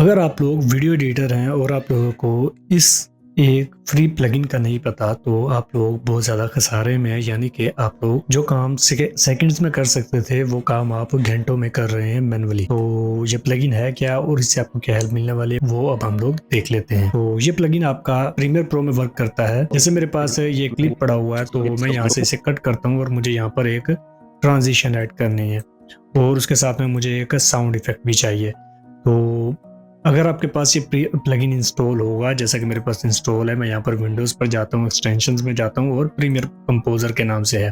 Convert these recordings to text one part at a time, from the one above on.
अगर आप लोग वीडियो एडिटर हैं और आप लोगों को इस एक फ्री प्लगइन का नहीं पता तो आप लोग बहुत ज़्यादा खसारे में हैं। यानी कि आप लोग जो काम सेकंड्स में कर सकते थे वो काम आप घंटों में कर रहे हैं मैनुअली। तो ये प्लगइन है क्या और इससे आपको क्या हेल्प मिलने वाली है वो अब हम लोग देख लेते हैं। तो ये प्लगइन आपका प्रीमियर प्रो में वर्क करता है। जैसे मेरे पास ये क्लिप पड़ा हुआ है तो मैं यहाँ से इसे कट करता हूँ और मुझे यहाँ पर एक ट्रांजिशन ऐड करनी है और उसके साथ में मुझे एक साउंड इफेक्ट भी चाहिए। तो अगर आपके पास ये प्लगइन इंस्टॉल होगा, जैसा कि मेरे पास इंस्टॉल है, मैं यहाँ पर विंडोज़ पर जाता हूँ, एक्सटेंशंस में जाता हूँ और प्रीमियर कंपोजर के नाम से है।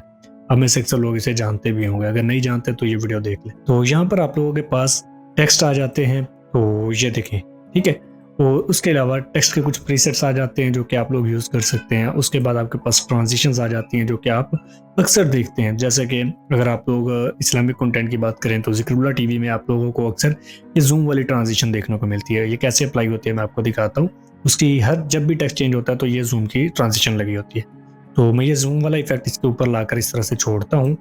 अब में से अक्सर लोग इसे जानते भी होंगे, अगर नहीं जानते तो ये वीडियो देख लें। तो यहाँ पर आप लोगों के पास टेक्स्ट आ जाते हैं, तो ये देखें, ठीक है। और उसके अलावा टेक्स्ट के कुछ प्रीसेट्स आ जाते हैं जो कि आप लोग यूज़ कर सकते हैं। उसके बाद आपके पास ट्रांजिशंस आ जाती हैं जो कि आप अक्सर देखते हैं। जैसे कि अगर आप लोग इस्लामिक कंटेंट की बात करें तो ज़िक्रुल्लाह टीवी में आप लोगों को अक्सर ये जूम वाली ट्रांजिशन देखने को मिलती है। ये कैसे अप्लाई होती है मैं आपको दिखाता हूँ। उसकी हर जब भी टेक्स्ट चेंज होता है तो ये जूम की ट्रांजिशन लगी होती है। तो मैं ये जूम वाला इफेक्ट इसके ऊपर लाकर इस तरह से छोड़ता हूँ।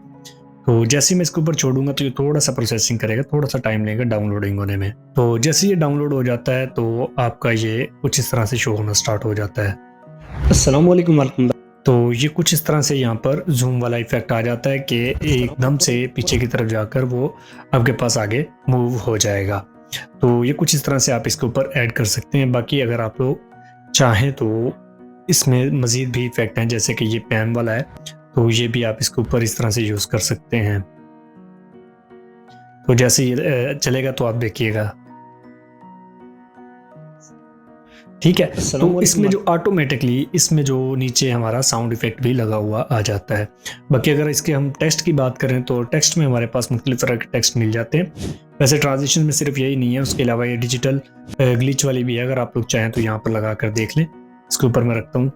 तो जैसे ही मैं इसके ऊपर छोड़ूंगा तो ये थोड़ा सा प्रोसेसिंग करेगा, थोड़ा सा टाइम लेगा डाउनलोडिंग होने में। तो जैसे ये डाउनलोड हो जाता है तो आपका ये कुछ इस तरह से शो होना स्टार्ट हो जाता है। अस्सलाम वालेकुम वरहमतुल्लाह। तो ये कुछ इस तरह से यहाँ पर जूम वाला इफेक्ट आ जाता है कि एकदम से पीछे की तरफ जाकर वो आपके पास आगे मूव हो जाएगा। तो ये कुछ इस तरह से आप इसके ऊपर ऐड कर सकते हैं। बाकी अगर आप लोग चाहें तो इसमें मज़ीद भी इफेक्ट हैं, जैसे कि ये पैन वाला है तो ये भी आप इसके ऊपर इस तरह से यूज़ कर सकते हैं। तो जैसे ये चलेगा तो आप देखिएगा, ठीक है। तो इसमें जो ऑटोमेटिकली इसमें जो नीचे हमारा साउंड इफेक्ट भी लगा हुआ आ जाता है। बाकी अगर इसके हम टेक्स्ट की बात करें तो टेक्स्ट में हमारे पास मुख्तलिफ तरह के टेक्स्ट मिल जाते हैं। वैसे ट्रांजिशन में सिर्फ यही नहीं है, उसके अलावा ये डिजिटल ग्लिच वाली भी है। अगर आप लोग चाहें तो यहाँ पर लगा कर देख लें। इसके ऊपर मैं रखता हूँ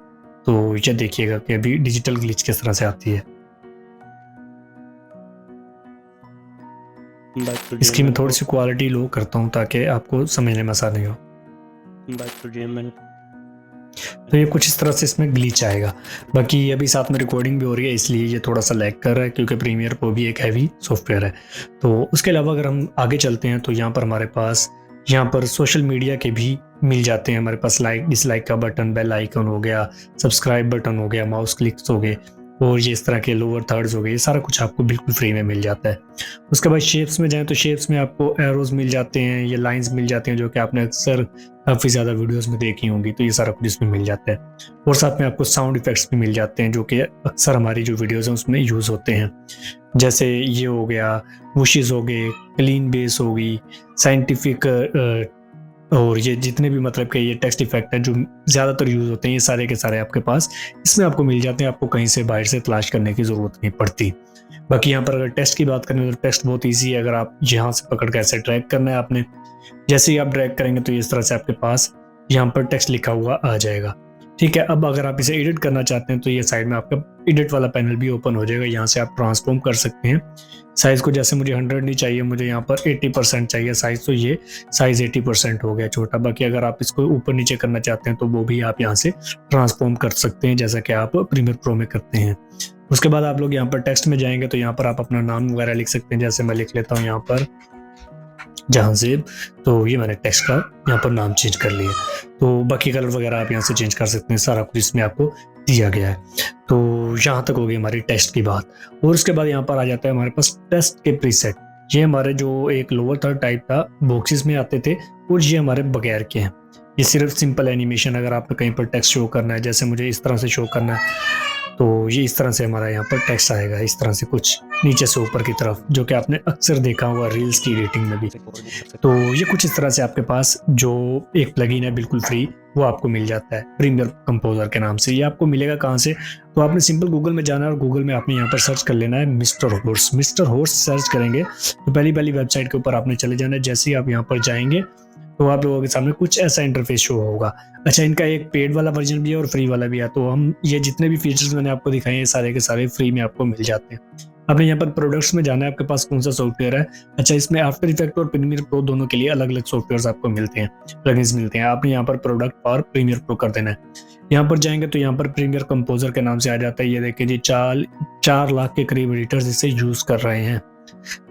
तो ये देखिएगा कि अभी डिजिटल ग्लिच किस तरह से आती है। इसकी मैं थोड़ी सी क्वालिटी लो करता हूँ ताकि आपको समझने में आसानी हो। तो ये कुछ इस तरह से इसमें ग्लिच आएगा। बाकी अभी साथ में रिकॉर्डिंग भी हो रही है इसलिए ये थोड़ा सा लैग कर रहा है क्योंकि प्रीमियर प्रो भी एक हैवी सॉफ्टवेयर है। तो उसके अलावा अगर हम आगे चलते हैं तो यहाँ पर हमारे पास यहाँ पर सोशल मीडिया के भी मिल जाते हैं। हमारे पास लाइक डिसलाइक का बटन, बेल आइकन हो गया, सब्सक्राइब बटन हो गया, माउस क्लिक्स हो गए और ये इस तरह के लोअर थर्ड्स हो गए। ये सारा कुछ आपको बिल्कुल फ्री में मिल जाता है। उसके बाद शेप्स में जाएं तो शेप्स में आपको एरोज मिल जाते हैं, ये लाइंस मिल जाते हैं जो कि आपने अक्सर काफ़ी ज़्यादा वीडियोस में देखी होंगी। तो ये सारा कुछ इसमें मिल जाता है और साथ में आपको साउंड इफेक्ट्स भी मिल जाते हैं जो कि अक्सर हमारी जो वीडियोज़ हैं उसमें यूज़ होते हैं। जैसे ये हो गया, वुशेस हो गए, क्लीन बेस हो गई, साइंटिफिक और ये जितने भी मतलब कि ये टेक्स्ट इफेक्ट है जो ज़्यादातर यूज़ होते हैं ये सारे के सारे आपके पास इसमें आपको मिल जाते हैं। आपको कहीं से बाहर से तलाश करने की ज़रूरत नहीं पड़ती। बाकी यहाँ पर अगर टेक्स्ट की बात करें तो टेक्स्ट बहुत ईजी है। अगर आप यहाँ से पकड़ कर ऐसे ड्रैग करना है आपने, जैसे ही आप ड्रैग करेंगे तो इस तरह से आपके पास यहाँ पर टेक्स्ट लिखा हुआ आ जाएगा, ठीक है। अब अगर आप इसे एडिट करना चाहते हैं तो ये साइड में आपका एडिट वाला पैनल भी ओपन हो जाएगा। यहाँ से आप ट्रांसफॉर्म कर सकते हैं साइज़ को। जैसे मुझे 100 नहीं चाहिए, मुझे यहाँ पर 80% चाहिए साइज़, तो ये साइज़ 80% हो गया छोटा। बाकी अगर आप इसको ऊपर नीचे करना चाहते हैं तो वो भी आप यहाँ से ट्रांसफॉर्म कर सकते हैं जैसा कि आप प्रीमियर प्रो में करते हैं। उसके बाद आप लोग यहाँ पर टेक्स्ट में जाएंगे तो यहाँ पर आप अपना नाम वगैरह लिख सकते हैं। जैसे मैं लिख लेता हूँ यहाँ पर जहांज़ेब, तो ये मैंने टेक्स्ट का यहाँ पर नाम चेंज कर लिया। तो बाकी कलर वगैरह आप यहाँ से चेंज कर सकते हैं, सारा कुछ इसमें आपको दिया गया है। तो यहाँ तक हो गई हमारी टेक्स्ट की बात। और उसके बाद यहाँ पर आ जाता है हमारे पास टेक्स्ट के प्रीसेट। ये हमारे जो एक लोअर थर्ड टाइप था बॉक्सेस में आते थे और ये हमारे बगैर के हैं। ये सिर्फ सिंपल एनिमेशन, अगर आपको कहीं पर टेक्स्ट शो करना है, जैसे मुझे इस तरह से शो करना है तो ये इस तरह से हमारा यहाँ पर टेक्स्ट आएगा, इस तरह से कुछ नीचे से ऊपर की तरफ, जो कि आपने अक्सर देखा होगा रील्स की एडिटिंग में भी। तो ये कुछ इस तरह से आपके पास जो एक प्लगइन है बिल्कुल फ्री वो आपको मिल जाता है प्रीमियर कंपोजर के नाम से। ये आपको मिलेगा कहाँ से? तो आपने सिंपल गूगल में जाना है और गूगल में आपने यहाँ पर सर्च कर लेना है mister horse. Mister horse search करेंगे तो पहली वेबसाइट के ऊपर आपने चले जाना है। जैसे ही आप यहाँ पर जाएंगे तो आप लोगों के सामने कुछ ऐसा इंटरफेस शो होगा। अच्छा, इनका एक पेड वाला वर्जन भी है और फ्री वाला भी है। तो हम ये जितने भी फीचर्स मैंने आपको दिखाए हैं सारे के सारे फ्री में आपको मिल जाते हैं। आपने यहाँ पर प्रोडक्ट्स में जाना है, आपके पास कौन सा सॉफ्टवेयर है। अच्छा, इसमें आफ्टर इफेक्ट और प्रीमियर प्रो दोनों के लिए अलग अलग सॉफ्टवेयर आपको मिलते हैं, प्लगइन्स मिलते हैं। आपने यहाँ पर प्रोडक्ट और प्रीमियर प्रो कर देना है। यहाँ पर जाएंगे तो यहाँ पर प्रीमियर कंपोजर के नाम से आ जाता है। ये देखिए जी 4 लाख के करीब एडिटर्स इसे यूज कर रहे हैं।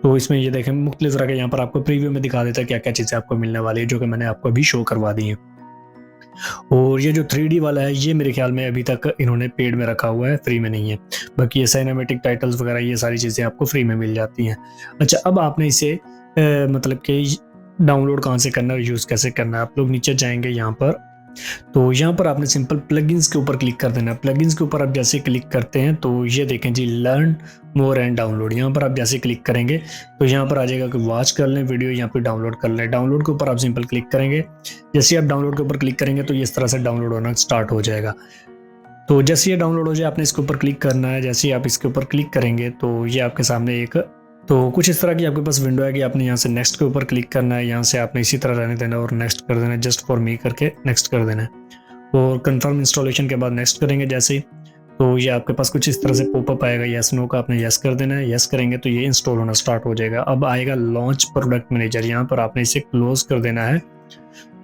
तो इसमें ये देखें मुख्तलिफ तरह के यहाँ पर आपको प्रीव्यू में दिखा देता है क्या क्या चीज़ें आपको मिलने वाली है, जो कि मैंने आपको अभी शो करवा दी है। और ये जो 3D वाला है ये मेरे ख्याल में अभी तक इन्होंने पेड में रखा हुआ है, फ्री में नहीं है। बाकी ये सिनेमैटिक टाइटल्स वगैरह ये सारी चीज़ें आपको फ्री में मिल जाती हैं। अच्छा, अब आपने इसे मतलब कि डाउनलोड कहाँ से करना है और यूज़ कैसे करना है, आप लोग नीचे जाएंगे यहाँ पर, तो यहाँ पर आपने सिंपल प्लगइन्स के ऊपर क्लिक कर देना है। प्लगइन्स के ऊपर आप जैसे क्लिक करते हैं तो ये देखें जी, लर्न मोर एंड डाउनलोड, यहाँ पर आप जैसे क्लिक करेंगे तो यहाँ पर आ जाएगा कि वॉच कर लें वीडियो या फिर डाउनलोड कर लें। डाउनलोड के ऊपर आप सिंपल क्लिक करेंगे। जैसे आप डाउनलोड के ऊपर क्लिक करेंगे तो ये इस तरह से डाउनलोड होना स्टार्ट हो जाएगा। तो जैसे ये डाउनलोड हो जाए आपने इसके ऊपर क्लिक करना है। जैसे ही आप इसके ऊपर क्लिक करेंगे तो ये आपके सामने एक, तो कुछ इस तरह की आपके पास विंडो है कि आपने यहाँ से नेक्स्ट के ऊपर क्लिक करना है। यहाँ से आपने इसी तरह रहने देना और नेक्स्ट कर देना है, जस्ट फॉर मी करके नेक्स्ट कर देना है। और कंफर्म इंस्टॉलेशन के बाद नेक्स्ट करेंगे जैसे ही, तो ये आपके पास कुछ इस तरह से पॉपअप आएगा, यस नो का आपने यस कर देना है। यस करेंगे तो ये इंस्टॉल होना स्टार्ट हो जाएगा। अब आएगा लॉन्च प्रोडक्ट मैनेजर, यहाँ पर आपने इसे क्लोज कर देना है।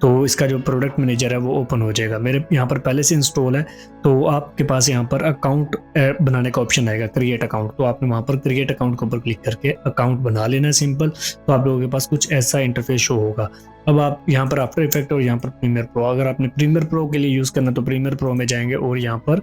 तो इसका जो प्रोडक्ट मैनेजर है वो ओपन हो जाएगा। मेरे यहाँ पर पहले से इंस्टॉल है, तो आपके पास यहाँ पर अकाउंट बनाने का ऑप्शन आएगा, क्रिएट अकाउंट। तो आपने वहाँ पर क्रिएट अकाउंट के ऊपर क्लिक करके अकाउंट बना लेना है सिंपल। तो आप लोगों के पास कुछ ऐसा इंटरफेस शो होगा। अब आप यहाँ पर आफ्टर इफेक्ट और यहाँ पर प्रीमियर प्रो, अगर आपने प्रीमियर प्रो के लिए यूज़ करना तो प्रीमियर प्रो में जाएंगे और यहाँ पर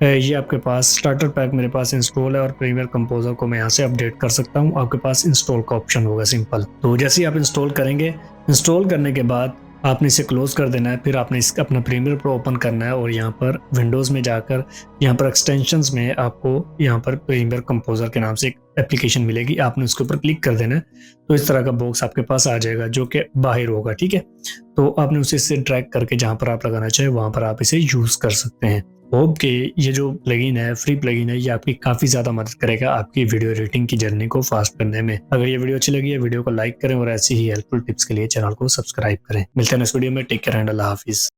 ये आपके पास स्टार्टर पैक मेरे पास इंस्टॉल है और प्रीमियर कंपोजर को मैं यहाँ से अपडेट कर सकता हूँ। आपके पास इंस्टॉल का ऑप्शन होगा सिंपल। तो जैसे ही आप इंस्टॉल करेंगे, इंस्टॉल करने के बाद आपने इसे क्लोज कर देना है। फिर आपने अपना प्रीमियर प्रो ओपन करना है और यहाँ पर विंडोज़ में जाकर यहाँ पर एक्सटेंशंस में आपको यहाँ पर प्रीमियर कंपोजर के नाम से एक एप्लीकेशन मिलेगी, आपने उसके ऊपर क्लिक कर देना है। तो इस तरह का बॉक्स आपके पास आ जाएगा जो कि बाहर होगा, ठीक है। तो आपने उसे इससे ड्रैग करके जहाँ पर आप लगाना चाहे वहाँ पर आप इसे यूज़ कर सकते हैं। होप कि ये जो प्लगइन है, फ्री प्लगइन है, ये आपकी काफ़ी ज़्यादा मदद करेगा आपकी वीडियो एडिटिंग की जर्नी को फास्ट करने में। अगर ये वीडियो अच्छी लगी है, वीडियो को लाइक करें और ऐसी ही हेल्पफुल टिप्स के लिए चैनल को सब्सक्राइब करें। मिलते हैं नेक्स्ट वीडियो में। टेक केयर एंड अल्लाह हाफिज़।